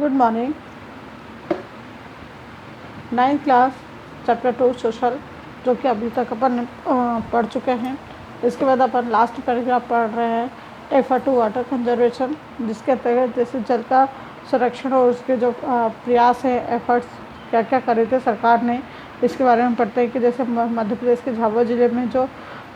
Good morning. 9th class chapter 2 social, जो कि अभी तक अपन पढ़ चुके हैं। इसके बाद अपन लास्ट पैराग्राफ पढ़ रहे हैं एफर्ट टू वाटर कंजर्वेशन, जिसके अंतर्गत जैसे जल का संरक्षण और उसके जो प्रयास हैं, एफर्ट्स क्या क्या करे थे सरकार ने, इसके बारे में पढ़ते हैं। कि जैसे मध्य प्रदेश के झाबुआ ज़िले में जो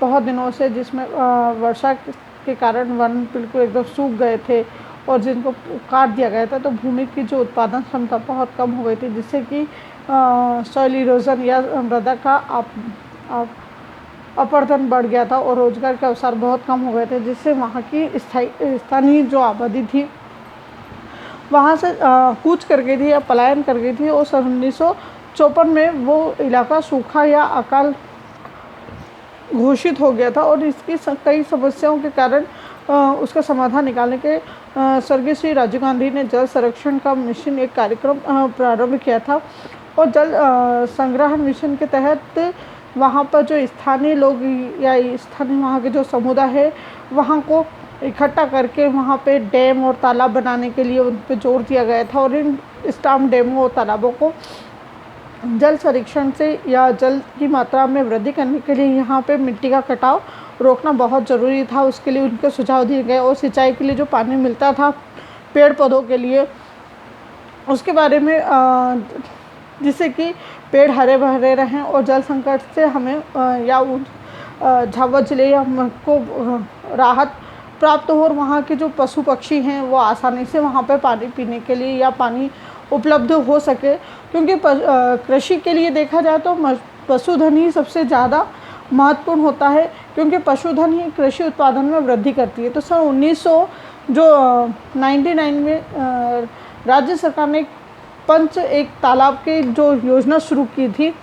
बहुत दिनों से जिसमें वर्षा के कारण वन बिल्कुल एकदम सूख गए थे और जिनको काट दिया गया था, तो भूमि की जो उत्पादन क्षमता बहुत कम हो गई थी, जिससे कि सॉइल इरोजन या मृदा का अपरदन बढ़ गया था और रोजगार के अवसर बहुत कम हो गए थे, जिससे वहाँ की स्थानीय जो आबादी थी वहाँ से कूच कर गई थी या पलायन कर गई थी। और सन 1954 में वो इलाका सूखा या अकाल घोषित हो गया था और इसकी कई समस्याओं के कारण उसका समाधान निकालने के स्वर्गीय श्री राजीव गांधी ने जल संरक्षण का मिशन एक कार्यक्रम प्रारंभ किया था। और जल संग्रहण मिशन के तहत वहाँ पर जो स्थानीय लोग या स्थानीय वहाँ के जो समुदाय है, वहाँ को इकट्ठा करके वहाँ पे डैम और तालाब बनाने के लिए उन पर जोर दिया गया था। और इन स्टाम डैमों और तालाबों को जल संरक्षण से या जल की मात्रा में वृद्धि करने के लिए यहाँ पे मिट्टी का कटाव रोकना बहुत ज़रूरी था। उसके लिए उनको सुझाव दिए गए और सिंचाई के लिए जो पानी मिलता था पेड़ पौधों के लिए, उसके बारे में जिससे कि पेड़ हरे भरे रहें और जल संकट से हमें या झाबुआ जिले या को राहत प्राप्त हो और वहाँ के जो पशु पक्षी हैं वो आसानी से वहाँ पर पानी पीने के लिए या पानी उपलब्ध हो सके। क्योंकि कृषि के लिए देखा जाए तो पशुधन ही सबसे ज़्यादा महत्वपूर्ण होता है, क्योंकि पशुधन ही कृषि उत्पादन में वृद्धि करती है। तो सन 1999 में राज्य सरकार ने एक तालाब की जो योजना शुरू की थी,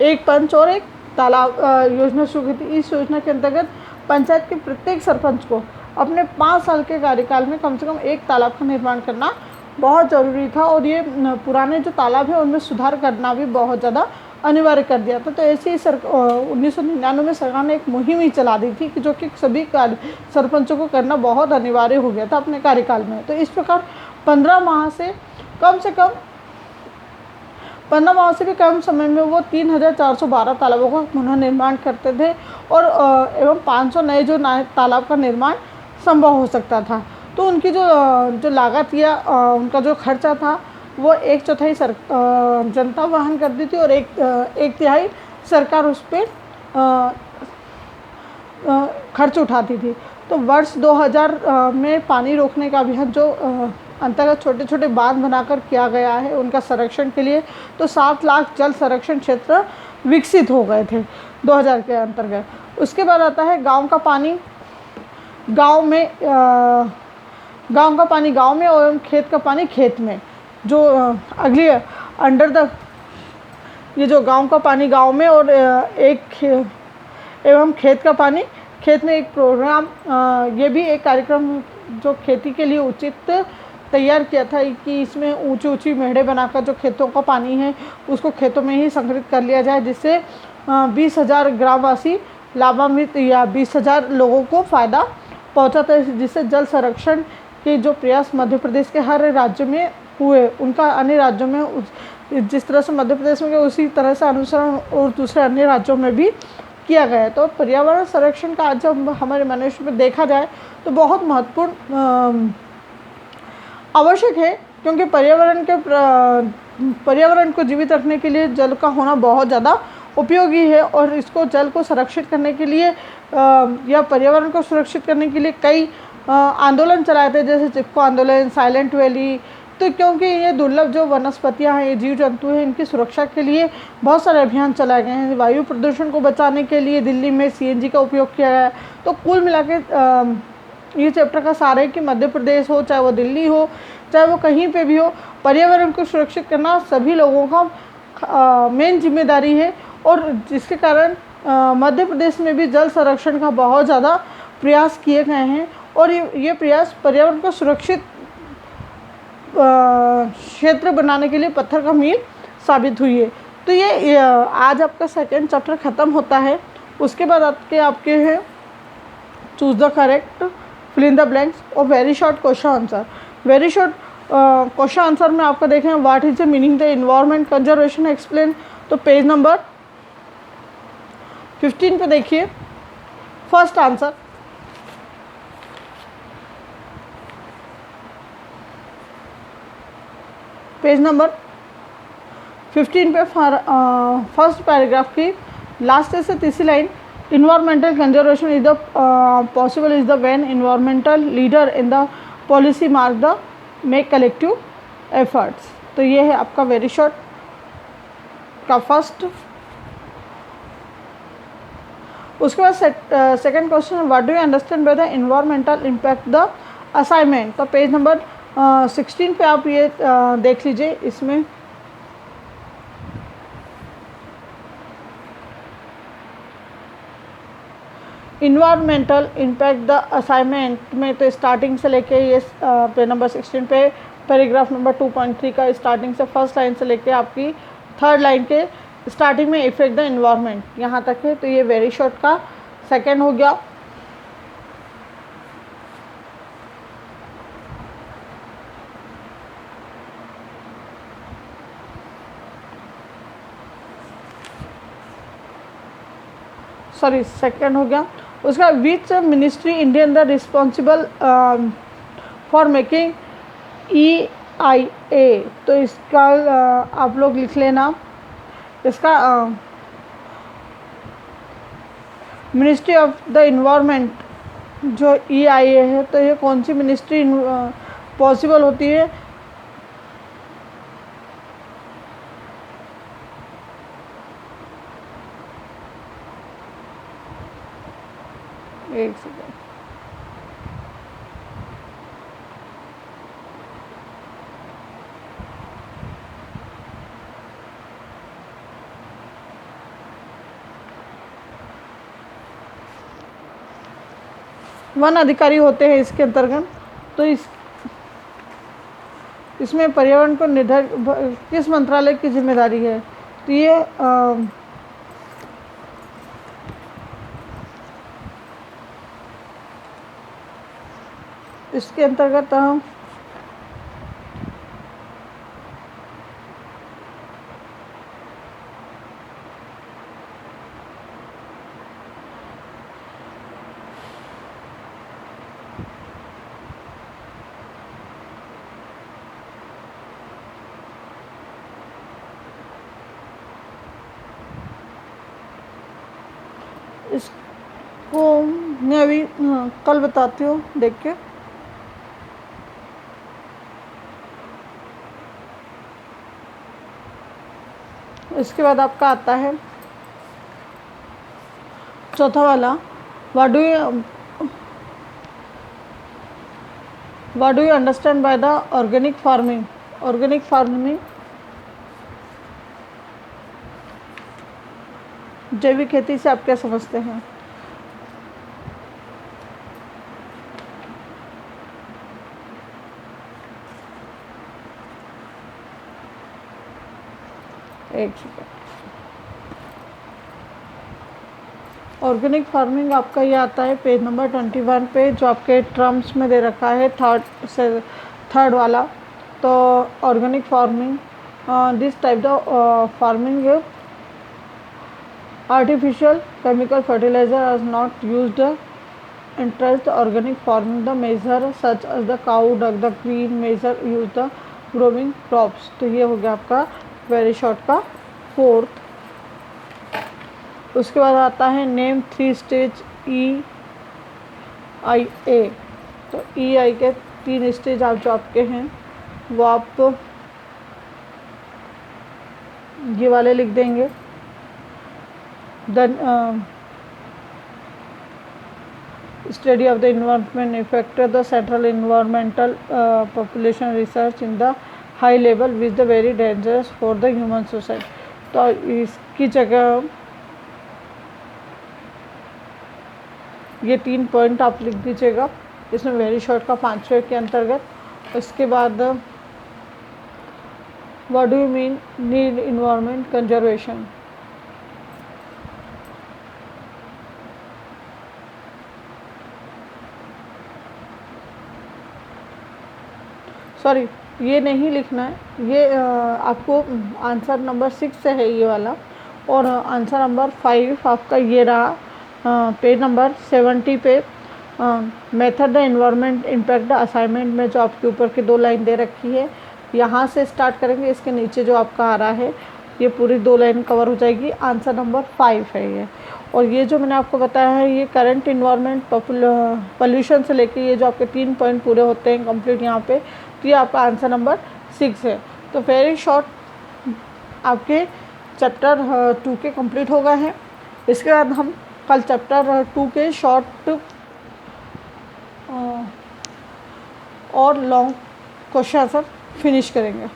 एक पंच और एक तालाब योजना शुरू की थी। इस योजना के अंतर्गत पंचायत के प्रत्येक सरपंच को अपने 5 साल के कार्यकाल में कम से कम एक तालाब का निर्माण करना बहुत ज़रूरी था और ये पुराने जो तालाब है उनमें सुधार करना भी बहुत ज़्यादा अनिवार्य कर दिया था। तो ऐसे ही 1999 में सरकार ने एक मुहिम ही चला दी थी कि जो कि सभी सरपंचों को करना बहुत अनिवार्य हो गया था अपने कार्यकाल में। तो इस प्रकार 15 माह से भी कम समय में वो 3412 तालाबों का पुनः निर्माण करते थे और एवं 500 नए जो तालाब का निर्माण संभव हो सकता था। तो उनकी जो लागत या उनका जो खर्चा था वो 1/4 जनता वहन करती थी और एक तिहाई सरकार उस पर खर्च उठाती थी। तो वर्ष 2000 में पानी रोकने का अभियान जो अंतर्गत छोटे छोटे बांध बनाकर किया गया है उनका संरक्षण के लिए, तो 7 लाख जल संरक्षण क्षेत्र विकसित हो गए थे 2000 के अंतर्गत। उसके बाद आता है गांव का पानी गांव में और खेत का पानी खेत में। जो अगली ये जो गांव का पानी गांव में और एवं खेत का पानी खेत में एक प्रोग्राम, ये भी एक कार्यक्रम जो खेती के लिए उचित तैयार किया था कि इसमें ऊंची ऊंची मेढ़े बनाकर जो खेतों का पानी है उसको खेतों में ही संग्रहित कर लिया जाए, जिससे 20,000 ग्रामवासी लाभान्वित या 20,000 लोगों को फ़ायदा पहुंचाता है। जिससे जल संरक्षण के जो प्रयास मध्य प्रदेश के हर राज्य में हुए, उनका अन्य राज्यों में जिस तरह से मध्य प्रदेश में उसी तरह से अनुसरण और दूसरे अन्य राज्यों में भी किया गया है। तो पर्यावरण संरक्षण का आज जब हमारे मनुष्य में देखा जाए तो बहुत महत्वपूर्ण आवश्यक है, क्योंकि पर्यावरण को जीवित रखने के लिए जल का होना बहुत ज़्यादा उपयोगी है। और इसको जल को संरक्षित करने के लिए या पर्यावरण को सुरक्षित करने के लिए कई आंदोलन चलाए थे, जैसे चिपको आंदोलन, साइलेंट वैली। तो क्योंकि ये दुर्लभ जो वनस्पतियाँ हैं, ये जीव जंतु हैं, इनकी सुरक्षा के लिए बहुत सारे अभियान चलाए गए हैं। वायु प्रदूषण को बचाने के लिए दिल्ली में CNG का उपयोग किया गया है। तो कुल मिला के ये चैप्टर का सार है कि मध्य प्रदेश हो, चाहे वो दिल्ली हो, चाहे वो कहीं पे भी हो, पर्यावरण को सुरक्षित करना सभी लोगों का मेन जिम्मेदारी है। और जिसके कारण मध्य प्रदेश में भी जल संरक्षण का बहुत ज़्यादा प्रयास किए गए हैं और ये प्रयास पर्यावरण को सुरक्षित क्षेत्र बनाने के लिए पत्थर का मील साबित हुई है। तो ये आज आपका सेकंड चैप्टर ख़त्म होता है। उसके बाद आपके हैं choose the correct, fill in the blanks और very short question answer. Very short question answer में आपका देखें what is the meaning the environment conservation explain, तो पेज नंबर 15 पे देखिए फर्स्ट आंसर। पेज नंबर 15 पे फर्स्ट पैराग्राफ की last से तीसरी line, environmental conservation is the possible is the when environmental leader in the policy mark the make collective efforts. तो ये है आपका वेरी शॉर्ट का फर्स्ट। उसके बाद second question, what do you understand by the environmental impact the assignment, तो page number 16 पे आप ये देख लीजिए। इसमें इन्वायरमेंटल इम्पैक्ट द असाइनमेंट में तो स्टार्टिंग से लेके ये पेज नंबर 16 पे पैराग्राफ नंबर 2.3 का स्टार्टिंग से फर्स्ट लाइन से लेके आपकी थर्ड लाइन के स्टार्टिंग में इफेक्ट द इन्वायरमेंट यहाँ तक है। तो ये वेरी शॉर्ट का सेकेंड हो गया। सॉरी सेकेंड हो गया। उसका which ministry Indian the responsible for making EIA, तो इसका आप लोग लिख लेना। इसका मिनिस्ट्री ऑफ द इन्वायरमेंट जो EIA है, तो ये कौन सी मिनिस्ट्री पॉसिबल होती है? एक सेकेंड, वन अधिकारी होते हैं इसके अंतर्गत। तो इसमें पर्यावरण को निर्धारित किस मंत्रालय की जिम्मेदारी है? तो ये इसके अंतर्गत इसको मैं अभी कल बताती हूँ देख के। इसके बाद आपका आता है चौथा वाला, what do you understand by the organic farming? Organic farming जैविक खेती से आप क्या समझते हैं? एक सेकेंड, ऑर्गेनिक फार्मिंग आपका ये आता है पेज नंबर 21 पे, जो आपके टर्म्स में दे रखा है थर्ड वाला। तो organic farming, this type the farming artificial chemical fertilizer are not used in the organic farming. The measure such as the cow, duck, the green measure use the growing crops. तो ये हो गया आपका very short का fourth. उसके बाद आता है नेम 3 स्टेज EIA। तो EI के 3 स्टेज आप जो आपके हैं वो आप ये वाले लिख देंगे। Then study of the environment affected the central environmental population research in the high level which the very dangerous for the human society। तो इसकी जगह ये 3 पॉइंट आप लिख दीजिएगा इसमें वेरी शॉर्ट का 5वें के अंतर्गत। उसके बाद what do you mean need environment conservation? Sorry ये नहीं लिखना है, ये आपको आंसर नंबर 6 है ये वाला। और आंसर नंबर 5 आपका ये रहा पेज नंबर 70 पे। Method the environment impact the assignment में जो आपके ऊपर की 2 लाइन दे रखी है, यहाँ से स्टार्ट करेंगे। इसके नीचे जो आपका आ रहा है ये पूरी 2 लाइन कवर हो जाएगी। आंसर नंबर 5 है ये। और ये जो मैंने आपको बताया है ये करंट इन्वायरमेंट पोल्यूशन से लेके ये जो आपके 3 पॉइंट पूरे होते हैं कंप्लीट यहाँ पे, तो ये आपका आंसर नंबर 6 है। तो वेरी शॉर्ट आपके चैप्टर 2 के कंप्लीट हो गए हैं। इसके बाद हम कल चैप्टर 2 के शॉर्ट और लॉन्ग क्वेश्चन आंसर फिनिश करेंगे।